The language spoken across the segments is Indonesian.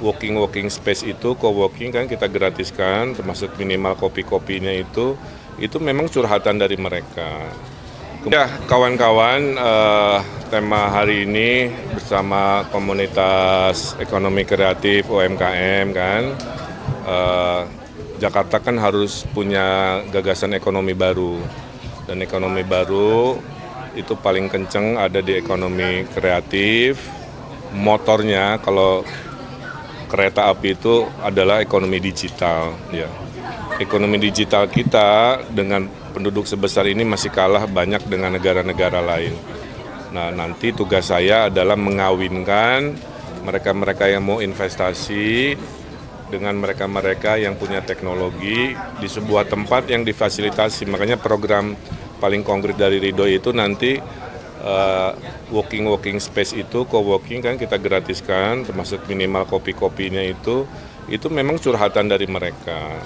Working space itu, co-working kan kita gratiskan, termasuk minimal kopi-kopinya itu memang curhatan dari mereka. Ya, kawan-kawan, tema hari ini bersama komunitas ekonomi kreatif UMKM kan, Jakarta kan harus punya gagasan ekonomi baru, dan ekonomi baru itu paling kenceng ada di ekonomi kreatif. Motornya kalau kereta api itu adalah ekonomi digital, ya. Ekonomi digital kita dengan penduduk sebesar ini masih kalah banyak dengan negara-negara lain. Nah, nanti tugas saya adalah mengawinkan mereka-mereka yang mau investasi dengan mereka-mereka yang punya teknologi di sebuah tempat yang difasilitasi. Makanya program paling konkret dari Ridho itu nanti working space itu, co-working kan kita gratiskan, termasuk minimal kopi-kopinya itu memang curhatan dari mereka.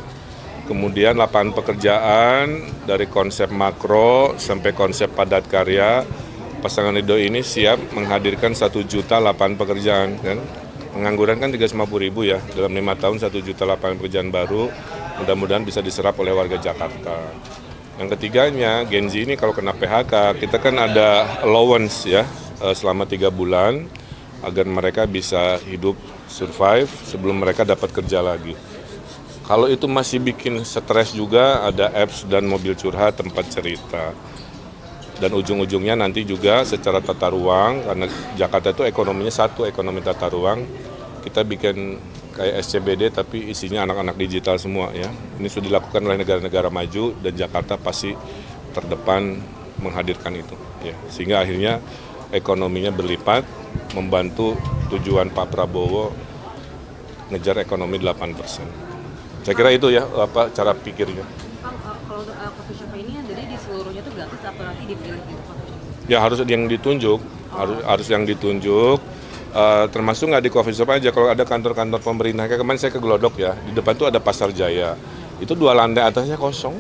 Kemudian lapangan pekerjaan dari konsep makro sampai konsep padat karya, pasangan Ridho ini siap menghadirkan 1 juta lapangan pekerjaan kan. Pengangguran kan 350.000 ya, dalam 5 tahun 1 juta lapangan pekerjaan baru, mudah-mudahan bisa diserap oleh warga Jakarta. Yang ketiganya, Gen Z ini kalau kena PHK, kita kan ada allowance ya selama 3 bulan agar mereka bisa hidup, survive sebelum mereka dapat kerja lagi. Kalau itu masih bikin stres juga, ada apps dan mobil curhat, tempat cerita. Dan ujung-ujungnya nanti juga secara tata ruang, karena Jakarta itu ekonominya satu, ekonomi tata ruang, kita bikin kayak SCBD tapi isinya anak-anak digital semua ya. Ini sudah dilakukan oleh negara-negara maju dan Jakarta pasti terdepan menghadirkan itu. Ya. Sehingga akhirnya ekonominya berlipat, membantu tujuan Pak Prabowo ngejar ekonomi 8%. Saya kira itu ya cara pikirnya. Kalau coffee shop ini jadi di seluruhnya itu gratis apa nanti dipilih gitu coffee shop? Ya harus yang ditunjuk, harus yang ditunjuk. Termasuk nggak di coffee shop aja, kalau ada kantor-kantor pemerintah, kayak kemarin saya ke Glodok ya, di depan tuh ada Pasar Jaya, itu 2 lantai atasnya kosong.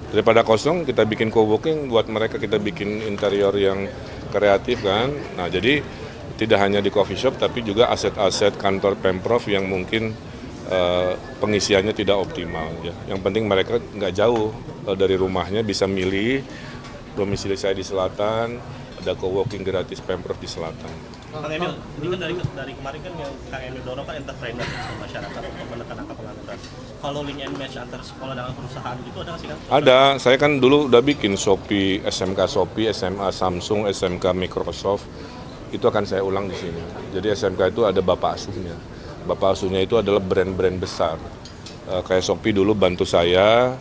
Daripada kosong, kita bikin co-working buat mereka, kita bikin interior yang kreatif kan. Nah jadi tidak hanya di coffee shop, tapi juga aset-aset kantor Pemprov yang mungkin pengisiannya tidak optimal ya. Yang penting mereka nggak jauh dari rumahnya, bisa milih. Domisili saya di selatan, ada co-working gratis Pemprov di selatan. Kang Emil, ini kan dari kemarin kan yang Kang Emil dorong kan entrepreneur masyarakat untuk menekan angka pengangguran. Kalau link and match antar sekolah dengan perusahaan gitu ada nggak sih Kang? Ada, saya kan dulu udah bikin Shopee, SMK, SMA Samsung, SMK Microsoft, itu akan saya ulang di sini. Jadi SMK itu ada bapak asuhnya. Bapak asuhnya itu adalah brand-brand besar. Kayak Shopee dulu bantu saya,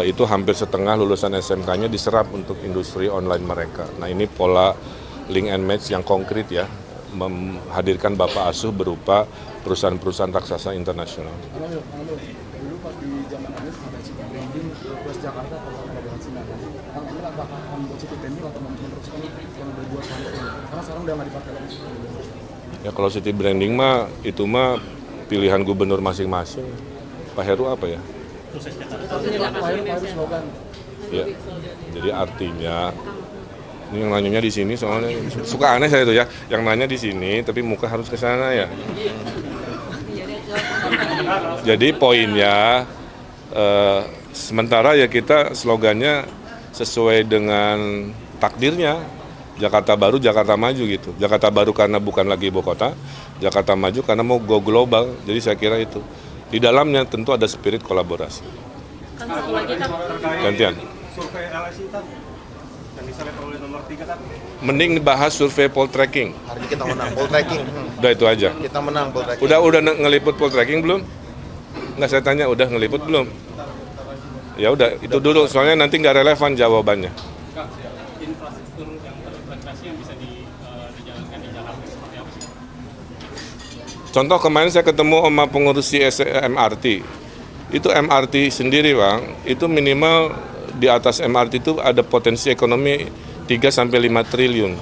itu hampir setengah lulusan SMK-nya diserap untuk industri online mereka. Nah ini pola link and match yang konkret ya, menghadirkan bapak asuh berupa perusahaan-perusahaan raksasa internasional. Dulu pas di zaman Anies ada City Branding, terus Jakarta kolaborasi dengan Kang Emil, apakah akan membuat City Branding atau meneruskan yang berbuat kali ini? Karena sekarang udah nggak dipakai lagi. Ya kalau city branding mah itu mah pilihan gubernur masing-masing. Pak Heru apa ya? Sukses Jakarta. Ya, jadi artinya ini yang nanyanya di sini soalnya suka aneh saya itu ya, yang nanya di sini tapi muka harus ke sana ya. Jadi poinnya sementara ya kita slogannya sesuai dengan takdirnya. Jakarta baru, Jakarta maju gitu. Jakarta baru karena bukan lagi ibu kota, Jakarta maju karena mau go global. Jadi saya kira itu. Di dalamnya tentu ada spirit kolaborasi. Kan satu lagi kan Gantian. Survei LSI kan yang diselek oleh nomor 3 kan. Mending dibahas survei poll tracking. Hari ini kita menang poll tracking. Udah itu aja. Kita menang poll tracking. Udah ngeliput poll tracking belum? Nggak, saya tanya udah ngeliput belum? Ya udah, itu dulu soalnya nanti nggak relevan jawabannya. Infrastruktur yang terintegrasi yang bisa dijalankan di Jakarta seperti apa sih? Contoh kemarin saya ketemu sama pengurus MRT. Itu MRT sendiri Bang, itu minimal di atas MRT itu ada potensi ekonomi 3-5 triliun.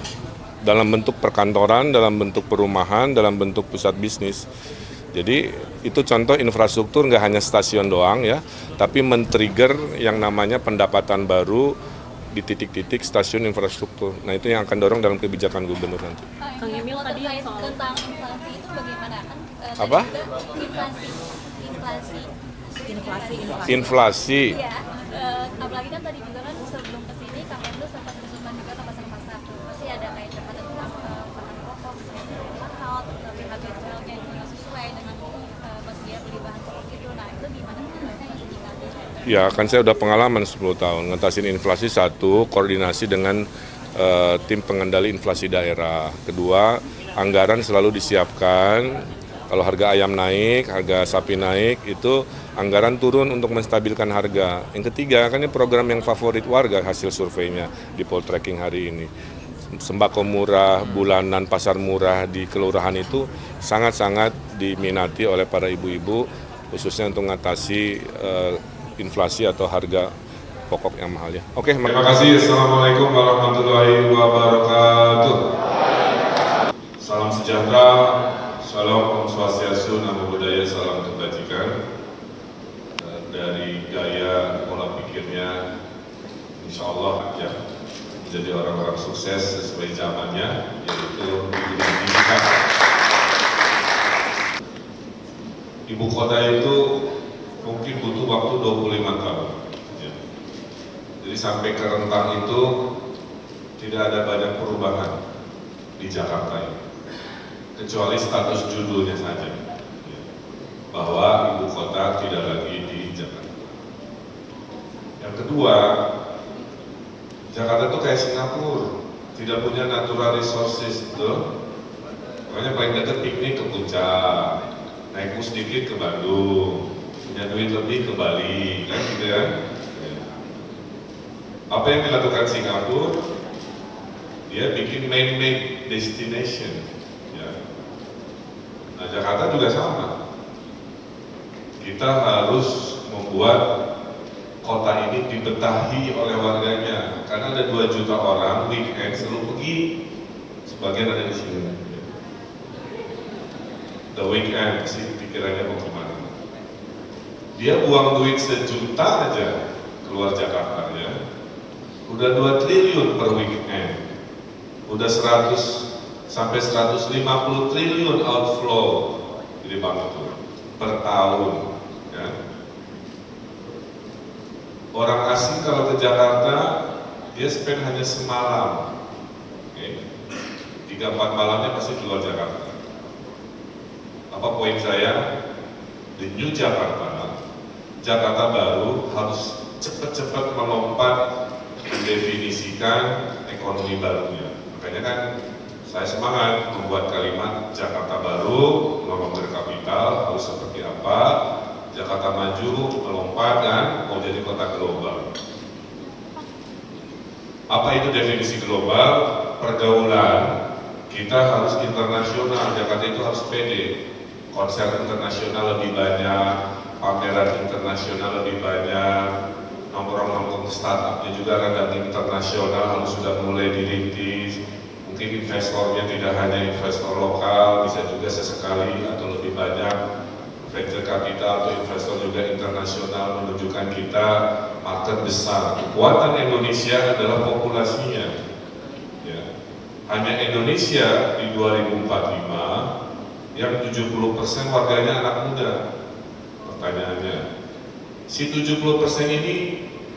Dalam bentuk perkantoran, dalam bentuk perumahan, dalam bentuk pusat bisnis. Jadi itu contoh infrastruktur nggak hanya stasiun doang ya, tapi men-trigger yang namanya pendapatan baru di titik-titik stasiun infrastruktur. Nah itu yang akan dorong dalam kebijakan gubernur nanti. Kang Emil tadi Terkait soal tentang inflasi itu bagaimana Apa? Inflasi. Iya, apalagi kan tadi juga kan sebelum kesini Kang Emil sempat berusukan juga ke pasar-pasar. Masih ada kayak catatan tentang bahan pokok, misalnya mahal, tapi harga jualnya itu nggak sesuai dengan pas dia beli bahan pokok itu. Nah itu gimana sebenarnya indikator? Ya, kan saya udah pengalaman 10 tahun ngatasin inflasi. Satu, koordinasi dengan tim pengendali inflasi daerah. Kedua, anggaran selalu disiapkan. Kalau harga ayam naik, harga sapi naik, itu anggaran turun untuk menstabilkan harga. Yang ketiga, kan ini program yang favorit warga hasil surveinya di Poltreking hari ini. Sembako murah, bulanan, pasar murah di kelurahan itu sangat-sangat diminati oleh para ibu-ibu, khususnya untuk mengatasi inflasi atau harga pokok yang mahal ya. Oke, terima kasih. Assalamualaikum warahmatullahi wabarakatuh. Salam sejahtera, shalom, om swastiastu, namo buddhaya, salam kebajikan. Dari gaya pola pikirnya, insya Allah ya menjadi orang-orang sukses sesuai zamannya, yaitu pendidikan. Ibu kota itu mungkin butuh waktu 25 tahun. Ya. Jadi sampai ke rentang itu tidak ada banyak perubahan di Jakarta ini, kecuali status judulnya saja, ya, bahwa ibu kota tidak lagi di Jakarta. Yang kedua, Jakarta itu kayak Singapura, tidak punya natural resources, betul? Makanya paling dekat piknik ke Puncak, naik bus sedikit ke Bandung, punya duit lebih ke Bali, kan gitu ya. Apa yang dilakukan Singapura? Dia bikin man-made destination. Ya. Nah, Jakarta juga sama. Kita harus membuat kota ini dibetahi oleh warganya, karena ada 2 juta orang weekend selalu pergi, sebagian ada di sini. The weekend sih pikirannya mau kemana? Dia buang duit 1 juta aja keluar Jakarta ya, udah 2 triliun per weekend, udah 100 sampai 150 triliun outflow di bank itu per tahun ya. Orang asing kalau ke Jakarta dia spend hanya semalam, okay. 3-4 malamnya pasti keluar Jakarta. Apa poin saya? Di New Jakarta, Jakarta baru harus cepat-cepat melompat mendefinisikan ekonomi barunya. Makanya kan saya semangat membuat kalimat Jakarta baru, melompat kapital harus seperti apa, Jakarta maju, melompat dan mau jadi kota global. Apa itu definisi global? Pergaulan kita harus internasional, Jakarta itu harus pede. Konser internasional lebih banyak, pameran internasional lebih banyak, nongkrong-nongkrong startupnya juga rada internasional harus sudah mulai dirintis. Mungkin investornya tidak hanya investor lokal, bisa juga sesekali atau lebih banyak venture capital atau investor juga internasional, menunjukkan kita market besar. Kekuatan Indonesia adalah populasinya. Ya. Hanya Indonesia di 2045 yang 70% warganya anak muda. Pertanyaannya, si 70% ini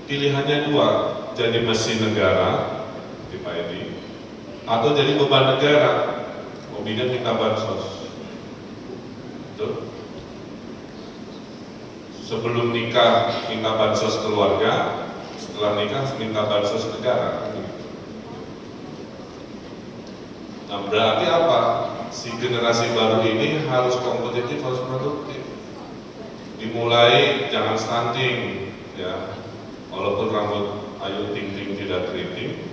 pilihannya 2, jadi mesin negara di Pak Edi, atau jadi beban negara, mobilnya minta bansos. Betul? Sebelum nikah minta bansos keluarga, setelah nikah minta bansos negara. Nah, berarti apa? Si generasi baru ini harus kompetitif, harus produktif. Dimulai jangan stunting, ya. Walaupun rambut Ayu Ting Ting tidak keriting,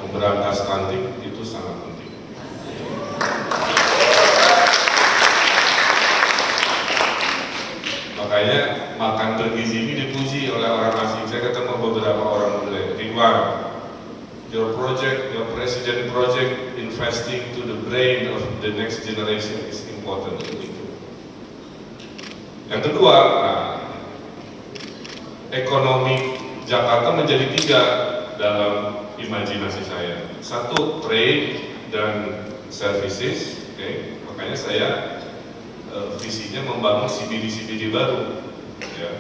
memberantas stunting itu sangat penting. Makanya makan bergizi ini dipuji oleh orang asing. Saya ketemu beberapa orang muda. Ridwan, your project, your president project, investing to the brain of the next generation is important. Yang kedua, ekonomi Jakarta menjadi 3 dalam imajinasi saya. 1, trade dan services. Okay. Makanya saya visinya membangun CBD baru, ya.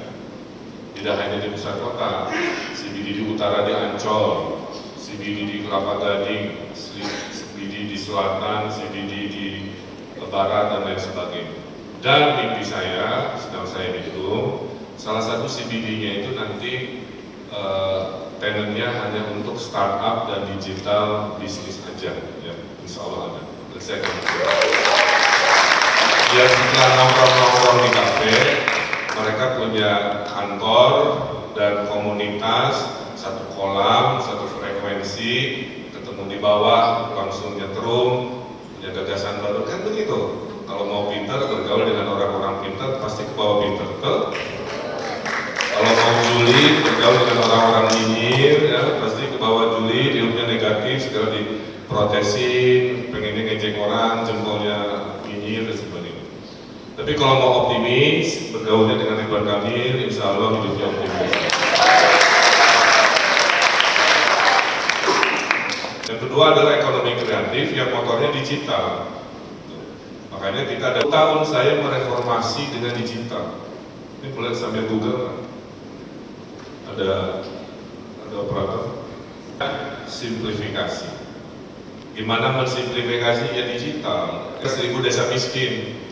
Tidak hanya di pusat kota, CBD di utara di Ancol, CBD di Kelapa Gading, CBD di selatan, CBD di barat dan lain sebagainya. Dan mimpi saya, sedang saya hitung, salah satu CBD-nya itu nanti tenannya hanya untuk startup dan digital bisnis aja, ya, insya Allah ada. Biar setelah nongkrong-nongkrong di kafe, mereka punya kantor dan komunitas, satu kolam, satu frekuensi, ketemu di bawah, langsung nyetrum, punya gagasan baru, kan begitu. Kalau mau pintar, bergaul dengan orang-orang pintar, pasti ke bawah pintar, betul? Kalau mau juli, bergaul dengan orang-orang nyinyir, ya, pasti ke bawah juli, hidupnya negatif, segera diprotesin, pengennya ngejek orang, jempolnya nyinyir, dan sebagainya. Tapi kalau mau optimis, bergaulnya dengan Ridwan Kamil, insya Allah hidupnya optimis. Yang kedua adalah ekonomi kreatif yang motornya digital. Makanya kita ada tahun saya mereformasi dengan digital. Ini boleh sambil Google. Ada operator. Simplifikasi. Gimana mensimplifikasi ya digital? 1000 desa miskin.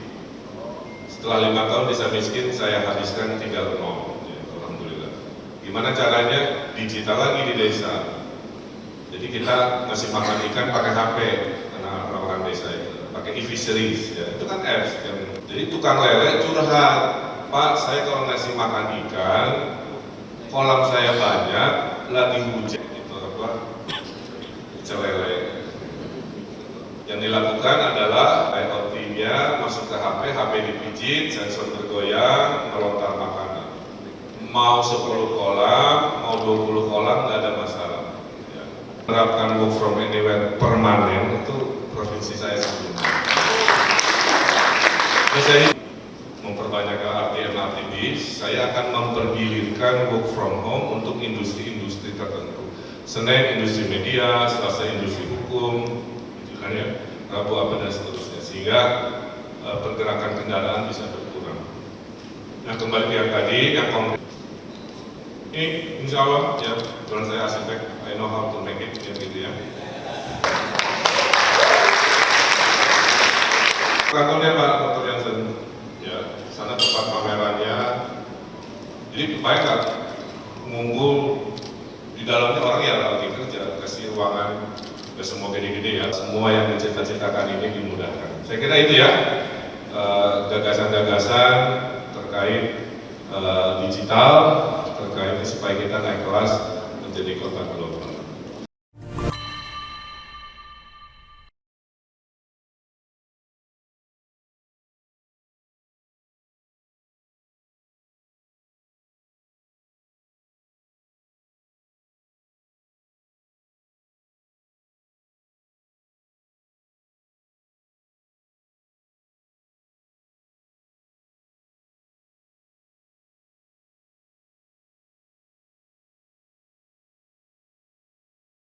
Setelah 5 tahun desa miskin saya habiskan tinggal 0. Ya, alhamdulillah. Gimana caranya? Digital lagi di desa. Jadi kita ngasih makan ikan pakai HP, karena orang-orang desa itu pakai e-fisheries, ya. Itu kan apps. Jadi tukang lele curhat, Pak, saya kalau ngasih makan ikan, kolam saya banyak, lagi hujan, itu apa? Celele. Yang dilakukan adalah IoT-nya masuk ke HP, HP dipijit, sensor bergoyang, melontar makanan. Mau 10 kolam, mau 20 kolam, nggak ada masalah. Ya. Menerapkan work from anywhere permanen itu provinsi saya sebelumnya. Saya memperbanyak LRT bis, saya akan mempergilirkan work from home untuk industri-industri tertentu. Senin industri media, Selasa industri hukum, kan ya, Rabu apa dan seterusnya, sehingga pergerakan kendaraan bisa berkurang. Nah, kembali ke yang tadi, yang konkret ini insya Allah ya, kalau saya arsitek, I know how to make it, ya gitu ya. Kantornya Pak Dr. Jansen, ya, sana tempat pamerannya. Jadi baik nggak ngumpul di dalamnya orang ya lagi kerja, kasih ruangan. Semua gede-gede ya, semua yang mencita-citakan ini dimudahkan. Saya kira itu ya, gagasan-gagasan terkait digital, terkait supaya kita naik kelas menjadi kota global.